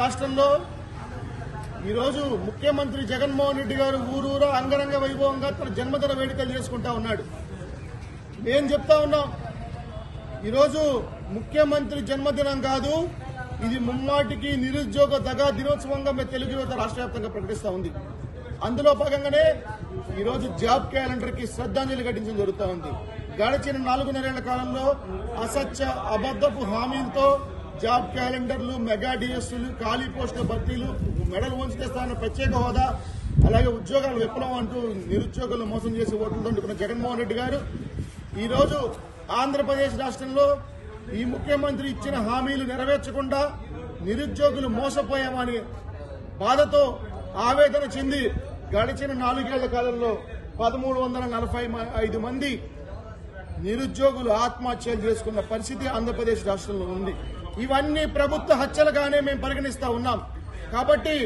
రాష్ట్రంలో ఈరోజు ముఖ్యమంత్రి జగన్మోహన్ రెడ్డి గారు ఊరూరా అంగరంగ వైభవంగా తన జన్మదిన వేడుకలు చేసుకుంటా ఉన్నాడు. నేను చెప్తా ఉన్నాం, ఈరోజు ముఖ్యమంత్రి జన్మదినం కాదు, ఇది ముమ్మాటికి నిరుద్యోగ దగా దినోత్సవంగా తెలుగు యువత రాష్ట్ర వ్యాప్తంగా ప్రకటిస్తా ఉంది. అందులో భాగంగానే ఈరోజు జాబ్ క్యాలెండర్ కి శ్రద్ధాంజలి ఘటించడం జరుగుతూ ఉంది. గడిచిన 4.5 కాలంలో అసత్య అబద్దపు హామీలతో జాబ్ క్యాలెండర్లు, మెగా డిఎస్లు, ఖాళీ పోస్టుల భర్తీలు, మెడలు వంచితేస్తాన ప్రత్యేక హోదా, అలాగే ఉద్యోగాల విప్లవం అంటూ నిరుద్యోగులను మోసం చేసి ఓట్లతో నింపుకున్న జగన్మోహన్ రెడ్డి గారు ఈరోజు ఆంధ్రప్రదేశ్ రాష్ట్రంలో ఈ ముఖ్యమంత్రి ఇచ్చిన హామీలు నెరవేర్చకుండా నిరుద్యోగులు మోసపోయామని బాధతో ఆవేదన చెంది గడిచిన 4 ఏళ్ల కాలంలో 1345 మంది నిరుద్యోగులు ఆత్మహత్యలు చేసుకున్న పరిస్థితి ఆంధ్రప్రదేశ్ రాష్ట్రంలో ఉంది. ఇవన్నీ ప్రభుత్వ హత్యలుగానే మేము పరిగణిస్తా ఉన్నాం. కాబట్టి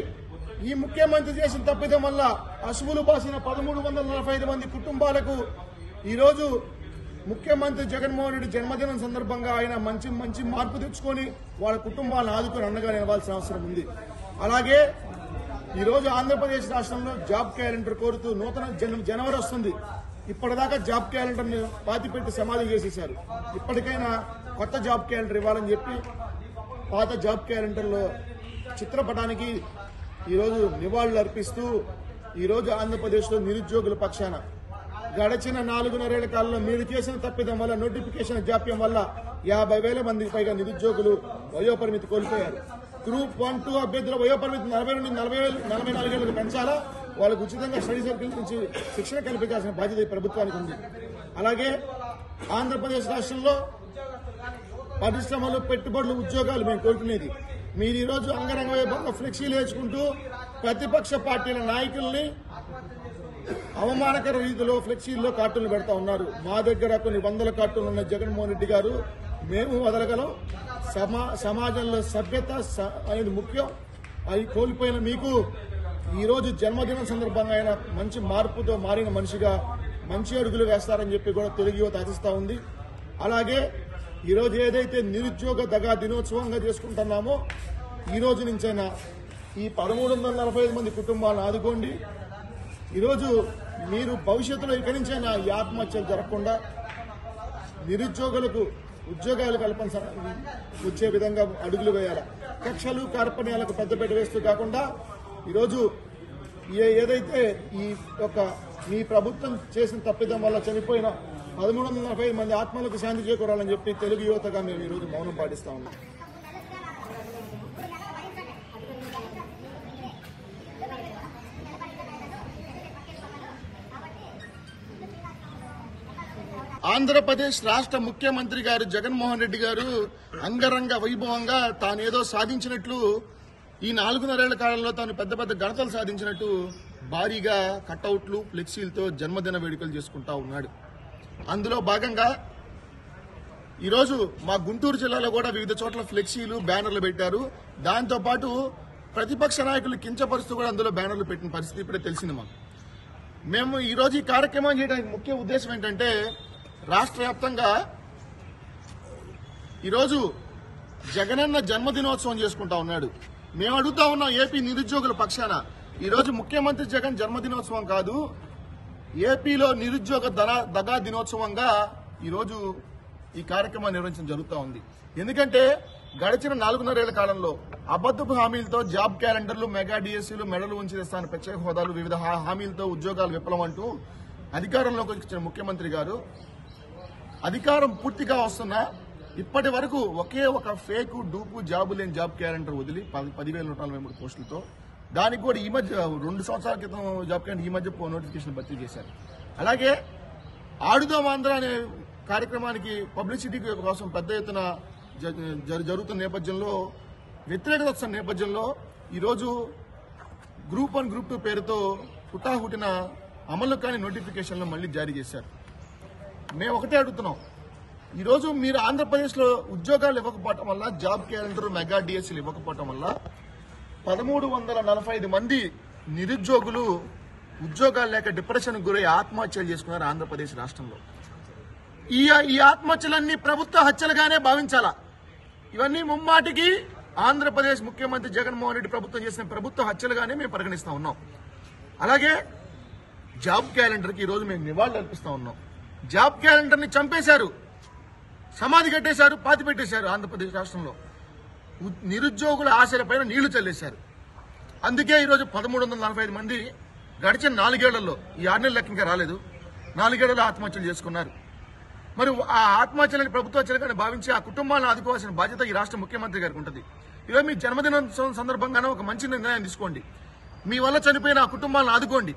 ఈ ముఖ్యమంత్రి చేసిన తప్పిదం వల్ల అసువులు బాసిన 1345 మంది కుటుంబాలకు ఈరోజు ముఖ్యమంత్రి జగన్మోహన్ రెడ్డి జన్మదినం సందర్భంగా ఆయన మంచి మార్పు తెచ్చుకొని వాళ్ళ కుటుంబాలను ఆదుకొని అండగా నిలవాల్సిన అవసరం ఉంది. అలాగే ఈరోజు ఆంధ్రప్రదేశ్ రాష్ట్రంలో జాబ్ క్యాలెండర్ కోరుతూ నూతన జనవరి వస్తుంది. ఇప్పటిదాకా జాబ్ క్యాలెండర్ ని పాతిపెట్టి సమాధి చేసేశారు. ఇప్పటికైనా కొత్త జాబ్ క్యాలెండర్ ఇవ్వాలని చెప్పి పాత జాబ్ క్యాలెండర్ లో చిత్రపటానికి ఈరోజు నివాళులు అర్పిస్తూ ఈరోజు ఆంధ్రప్రదేశ్ లో నిరుద్యోగుల పక్షాన గడిచిన 4.5 కాలంలో మీరు చేసిన తప్పిదం వల్ల నోటిఫికేషన్ జాప్యం వల్ల 50,000 మందికి పైగా నిరుద్యోగులు వయోపరిమితి కోల్పోయారు. గ్రూప్ 1, 2 అభ్యర్థుల వయోపరిమితి 40 నుండి 44 ఏళ్లకు పెంచాలా, వాళ్ళకు ఉచితంగా స్టడీ సర్కిల్ నుంచి శిక్షణ కల్పించాల్సిన బాధ్యత ఈ ప్రభుత్వానికి ఉంది. అలాగే ఆంధ్రప్రదేశ్ రాష్ట్రంలో పరిశ్రమలు, పెట్టుబడులు, ఉద్యోగాలు మేము కోరుకునేది. మీరు ఈరోజు అంగరంగ వైభవంగా ఫ్లెక్సీలు వేసుకుంటూ ప్రతిపక్ష పార్టీల నాయకుల్ని అవమానకర రీతిలో ఫ్లెక్సీల్లో కార్టూన్లు పెడతా ఉన్నారు. మా దగ్గర కొన్ని 100 కార్టూన్లు ఉన్న జగన్మోహన్ రెడ్డి గారు మేము వదలగలం. సమాజంలో సభ్యత అనేది ముఖ్యం. అవి కోల్పోయిన మీకు ఈరోజు జన్మదినం సందర్భంగా ఆయన మంచి మార్పుతో మారిన మనిషిగా మంచి అడుగులు వేస్తారని చెప్పి కూడా తెలుగు యువత ఆశిస్తా ఉంది. అలాగే ఈరోజు ఏదైతే నిరుద్యోగ దగా దినోత్సవంగా చేసుకుంటున్నామో ఈ రోజు నుంచైనా ఈ 1345 మంది కుటుంబాలను ఆదుకోండి. ఈరోజు మీరు భవిష్యత్తులో ఇక్కడి నుంచైనా ఈ ఆత్మహత్యలు జరగకుండా నిరుద్యోగులకు ఉద్యోగాలు కల్పన వచ్చే విధంగా అడుగులు వేయాలి. కక్షలు, కార్పణ్యాలకు పెద్దపీట వేస్తూ కాకుండా ఈరోజు ఏదైతే ఈ యొక్క మీ ప్రభుత్వం చేసిన తప్పిదం వల్ల చనిపోయిన 1345 మంది ఆత్మలకు శాంతి చేకూరాలని చెప్పి తెలుగు యువతగా మేము ఈరోజు మౌనం పాటిస్తా ఉన్నాం. ఆంధ్రప్రదేశ్ రాష్ట్ర ముఖ్యమంత్రి గారు జగన్మోహన్ రెడ్డి గారు అంగరంగ వైభవంగా తానేదో సాధించినట్లు, ఈ 4.5 కాలంలో తాను పెద్ద ఘనతలు సాధించినట్టు భారీగా కటౌట్లు, ఫ్లెక్సీలతో జన్మదిన వేడుకలు చేసుకుంటా ఉన్నాడు. అందులో భాగంగా ఈరోజు మా గుంటూరు జిల్లాలో కూడా వివిధ చోట్ల ఫ్లెక్సీలు, బ్యానర్లు పెట్టారు. దాంతో పాటు ప్రతిపక్ష నాయకులు కించపరుస్తూ కూడా అందులో బ్యానర్లు పెట్టిన పరిస్థితి ఇప్పుడే తెలిసింది మాకు. మేము ఈరోజు ఈ కార్యక్రమం చేయడానికి ముఖ్య ఉద్దేశం ఏంటంటే, రాష్ట్ర వ్యాప్తంగా ఈరోజు జగనన్న జన్మదినోత్సవం చేసుకుంటా ఉన్నాడు. మేము అడుగుతా ఉన్నాం ఏపీ నిరుద్యోగుల పక్షాన, ఈరోజు ముఖ్యమంత్రి జగన్ జన్మదినోత్సవం కాదు, ఏపీలో నిరుద్యోగ దగా దినోత్సవంగా ఈరోజు ఈ కార్యక్రమాన్ని నిర్వహించడం జరుగుతూ ఉంది. ఎందుకంటే గడిచిన 4.5 కాలంలో అబద్దపు హామీలతో జాబ్ క్యాలెండర్లు, మెగా డిఎస్సీలు, మెడలు ఉంచిస్తాను ప్రత్యేక హోదాలు, వివిధ హామీలతో ఉద్యోగాలు విప్లవం అంటూ అధికారంలోకి వచ్చిన ముఖ్యమంత్రి గారు అధికారం పూర్తిగా వస్తున్నా ఇప్పటి వరకు ఒకే ఒక ఫేక్, డూపు, జాబు లేని జాబ్ క్యాలెండర్ వదిలి 10,143 పోస్టులతో, దానికి కూడా ఈ మధ్య 2 సంవత్సరాల క్రితం జాబ్ క్యాలెండర్ ఈ మధ్య నోటిఫికేషన్ భర్తీ చేశారు. అలాగే ఆడుదాం ఆంధ్ర అనే కార్యక్రమానికి పబ్లిసిటీ కోసం పెద్ద ఎత్తున జరుగుతున్న నేపథ్యంలో, వ్యతిరేకత వస్తున్న నేపథ్యంలో ఈరోజు గ్రూప్ 1, గ్రూప్ 2 పేరుతో హుటాహుటిన అమలు కాని నోటిఫికేషన్లు మళ్లీ జారీ చేశారు. మేము ఒకటే అడుగుతున్నాం, ఈరోజు మీరు ఆంధ్రప్రదేశ్లో ఉద్యోగాలు ఇవ్వకపోవటం వల్ల, జాబ్ క్యాలెండర్, మెగా డిఎస్సీలు ఇవ్వకపోవటం వల్ల 1345 మంది నిరుద్యోగులు ఉద్యోగాలు లేక డిప్రెషన్ గురై ఆత్మహత్యలు చేసుకున్నారు ఆంధ్రప్రదేశ్ రాష్ట్రంలో. ఈ ఆత్మహత్యలన్నీ ప్రభుత్వ హత్యలుగానే భావించాలా. ఇవన్నీ ముమ్మాటికి ఆంధ్రప్రదేశ్ ముఖ్యమంత్రి జగన్మోహన్ రెడ్డి ప్రభుత్వం చేసిన ప్రభుత్వ హత్యలుగానే మేము పరిగణిస్తా ఉన్నాం. అలాగే జాబ్ క్యాలెండర్కి ఈరోజు మేము నివాళులు అర్పిస్తా ఉన్నాం. జాబ్ క్యాలెండర్ని చంపేశారు, సమాధి కట్టేశారు, పాతి పెట్టేశారు. ఆంధ్రప్రదేశ్ రాష్ట్రంలో నిరుద్యోగుల ఆశలపైన నీళ్లు చల్లేశారు. అందుకే ఈరోజు 1345 మంది గడిచిన 4 ఏళ్లలో, ఈ 6 నెలల లెక్క ఇంకా రాలేదు, 4 ఏళ్లలో ఆత్మహత్యలు చేసుకున్నారు. మరి ఆ ఆత్మహత్యలని ప్రభుత్వ హత్యలుగా భావించి ఆ కుటుంబాలను ఆదుకోవాల్సిన బాధ్యత ఈ రాష్ట్ర ముఖ్యమంత్రి గారికి ఉంటుంది. ఈరోజు మీ జన్మదినోత్సవం సందర్భంగానే ఒక మంచి నిర్ణయం తీసుకోండి. మీ వల్ల చనిపోయిన ఆ కుటుంబాలను ఆదుకోండి.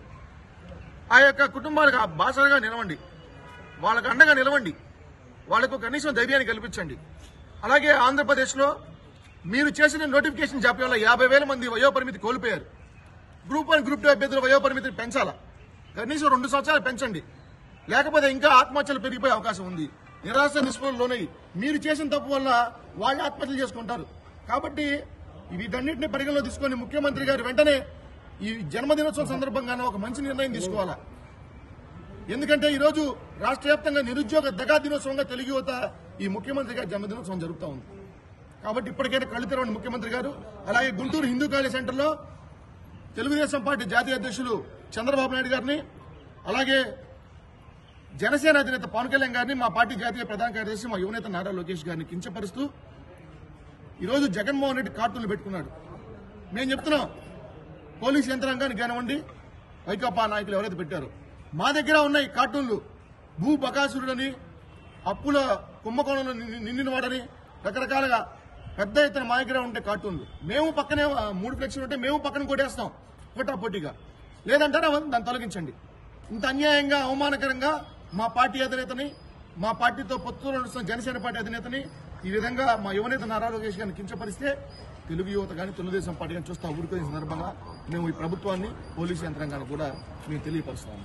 ఆ యొక్క కుటుంబాలకు ఆ బాసరగా నిలవండి, వాళ్ళకు అండగా నిలవండి, వాళ్లకు కనీసం ధైర్యాన్ని కల్పించండి. అలాగే ఆంధ్రప్రదేశ్లో మీరు చేసిన నోటిఫికేషన్ జాప్యం వల్ల 50,000 మంది వయోపరిమితి కోల్పోయారు. గ్రూప్ 1, గ్రూప్ 2 అభ్యర్థుల వయోపరిమితిని పెంచాలా, కనీసం 2 సంవత్సరాలు పెంచండి. లేకపోతే ఇంకా ఆత్మహత్యలు పెరిగిపోయే అవకాశం ఉంది. నిరాశ నిస్పృహలోనై మీరు చేసిన తప్పు వల్ల వాళ్ళు ఆత్మహత్యలు చేసుకుంటారు. కాబట్టి వీటన్నిటిని పరిగణలో తీసుకొని ముఖ్యమంత్రి గారు వెంటనే ఈ జన్మదినోత్సవం సందర్భంగానే ఒక మంచి నిర్ణయం తీసుకోవాలా. ఎందుకంటే ఈరోజు రాష్ట్ర వ్యాప్తంగా నిరుద్యోగ దగా దినోత్సవంగా తెలుగు యువత ఈ ముఖ్యమంత్రి గారి జన్మదినోత్సవం జరుగుతూ ఉంది. కాబట్టి ఇప్పటికైనా కళ్ళు తెరవండి ముఖ్యమంత్రి గారు. అలాగే గుంటూరు హిందూ కాలేజ్ సెంటర్లో తెలుగుదేశం పార్టీ జాతీయ అధ్యక్షులు చంద్రబాబు నాయుడు గారిని, అలాగే జనసేన అధినేత పవన్ కళ్యాణ్ గారిని, మా పార్టీ జాతీయ ప్రధాన కార్యదర్శి మా యువనేత నారా లోకేష్ గారిని కించపరుస్తూ ఈరోజు జగన్మోహన్ రెడ్డి కార్టూన్లు పెట్టుకున్నాడు. మేము చెప్తున్నాం, పోలీసు యంత్రాంగాన్ని కానివ్వండి, వైకాపా నాయకులు ఎవరైతే పెట్టారో మా దగ్గర ఉన్నాయి కార్టూన్లు. భూ బకాసురుడని, అప్పుల కుంభకోణంలో నిండినవాడని, రకరకాలుగా పెద్ద ఎత్తున మా దగ్గర ఉంటే కార్టూన్లు. మేము పక్కనే 3 ఫ్లెక్సీలు ఉంటే మేము పక్కన కొట్టేస్తాం పోటాపోటీగా. లేదంటారా దాన్ని తొలగించండి. ఇంత అన్యాయంగా, అవమానకరంగా మా పార్టీ అధినేతని, మా పార్టీతో పొత్తులో నడుస్తున్న జనసేన పార్టీ అధినేతని ఈ విధంగా మా యువనేత నారా లోకేష్ గారిని కించపరిస్తే తెలుగు యువత కానీ తెలుగుదేశం పార్టీ కానీ చూస్తా ఊరుకునే సందర్భంగా మేము ఈ ప్రభుత్వాన్ని, పోలీసు యంత్రాంగాన్ని కూడా మేము తెలియపరుస్తాము.